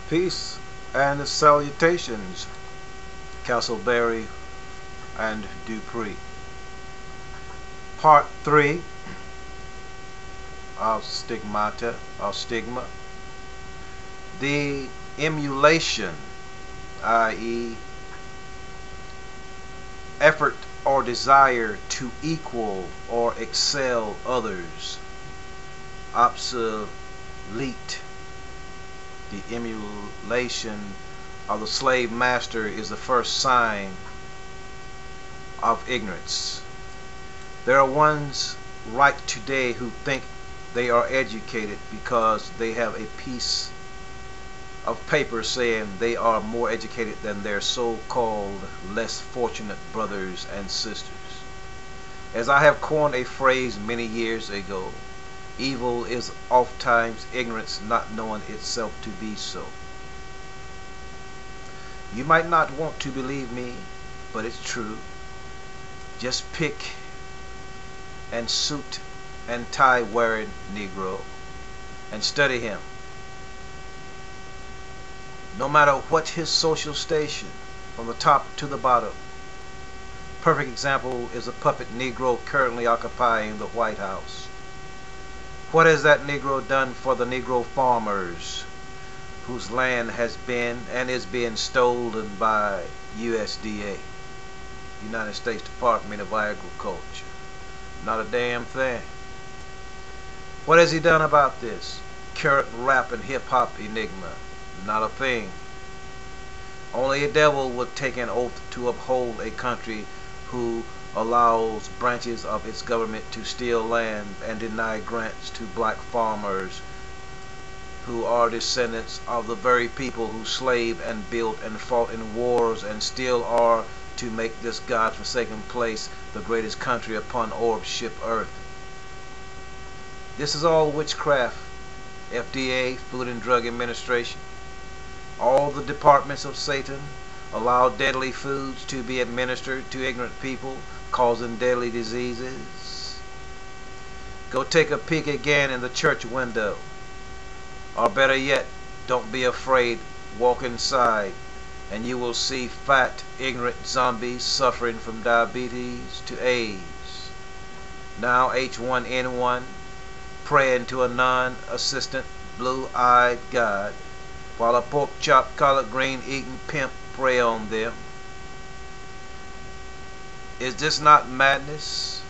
Peace and salutations, Castleberry and Dupree. Part 3 of Stigmata, or Stigma. The emulation, i.e., effort or desire to equal or excel others. Obsolete. The emulation of the slave master is the first sign of ignorance. There are ones right today who think they are educated because they have a piece of paper saying they are more educated than their so-called less fortunate brothers and sisters. As I have coined a phrase many years ago, evil is oftentimes ignorance not knowing itself to be so. You might not want to believe me, but it's true. Just pick and suit and tie wearing Negro and study him. No matter what his social station, from the top to the bottom. Perfect example is a puppet Negro currently occupying the White House. What has that Negro done for the Negro farmers whose land has been and is being stolen by USDA, United States Department of Agriculture? Not a damn thing. What has he done about this carrot rap and hip-hop enigma? Not a thing. Only a devil would take an oath to uphold a country who allows branches of its government to steal land and deny grants to black farmers who are descendants of the very people who slaved and built and fought in wars and still are to make this God-forsaken place the greatest country upon orb ship earth. This is all witchcraft. FDA, Food and Drug Administration, all the departments of Satan allow deadly foods to be administered to ignorant people, causing deadly diseases. Go take a peek again in the church window. Or better yet, don't be afraid, walk inside, and you will see fat, ignorant zombies suffering from diabetes to AIDS. Now H1N1, praying to a non-assistant, blue-eyed God, while a pork chop, collard green eating pimp prey on them. Is this not madness?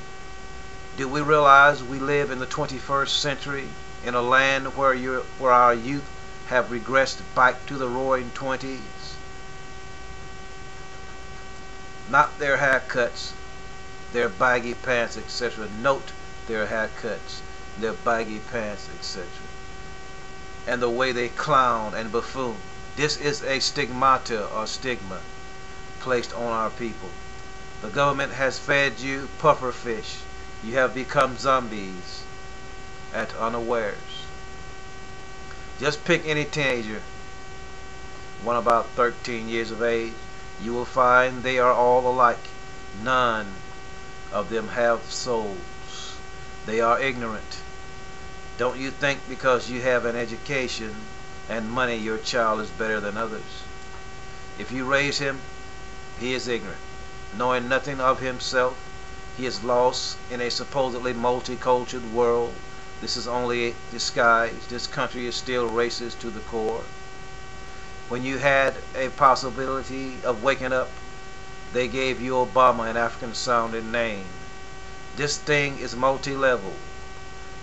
Do we realize we live in the 21st century in a land where our youth have regressed back to the roaring 20s? Not their haircuts, their baggy pants, etc. Note their haircuts, their baggy pants, etc. And the way they clown and buffoon. This is a stigmata or stigma placed on our people. The government has fed you puffer fish. You have become zombies at unawares. Just pick any teenager, one about 13 years of age. You will find they are all alike. None of them have souls. They are ignorant. Don't you think because you have an education and money your child is better than others? If you raise him, he is ignorant. Knowing nothing of himself, he is lost in a supposedly multicultural world. This is only a disguise. This country is still racist to the core. When you had a possibility of waking up, they gave you Obama an African sounding name. This thing is multi-level.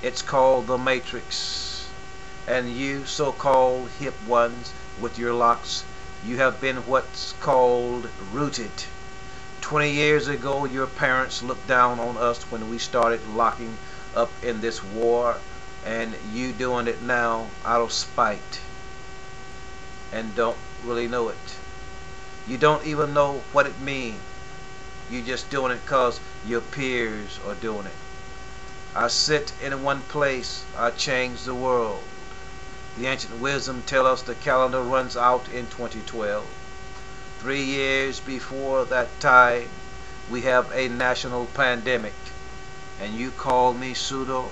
It's called the Matrix. And you so-called hip ones with your locks, you have been what's called rooted. 20 years ago, your parents looked down on us when we started locking up in this war, and you doing it now out of spite. and don't really know it. You don't even know what it means. You're just doing it because your peers are doing it. I sit in one place, I change the world. The ancient wisdom tell us the calendar runs out in 2012. 3 years before that time, we have a national pandemic. And you call me pseudo?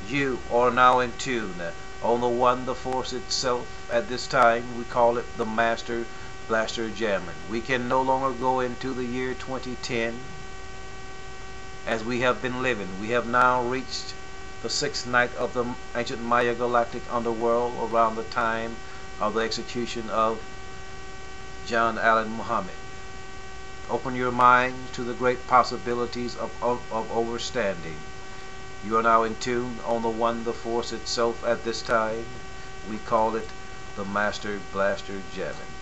You are now in tune on the one, the force itself. At this time, we call it the Master Blaster Jamming. We can no longer go into the year 2010 as we have been living. We have now reached the sixth night of the ancient Maya galactic underworld around the time of the execution of John Allen Muhammad. Open your mind to the great possibilities of overstanding. You are now in tune on the one, the force itself. At this time, we call it the Master Blaster Jamming.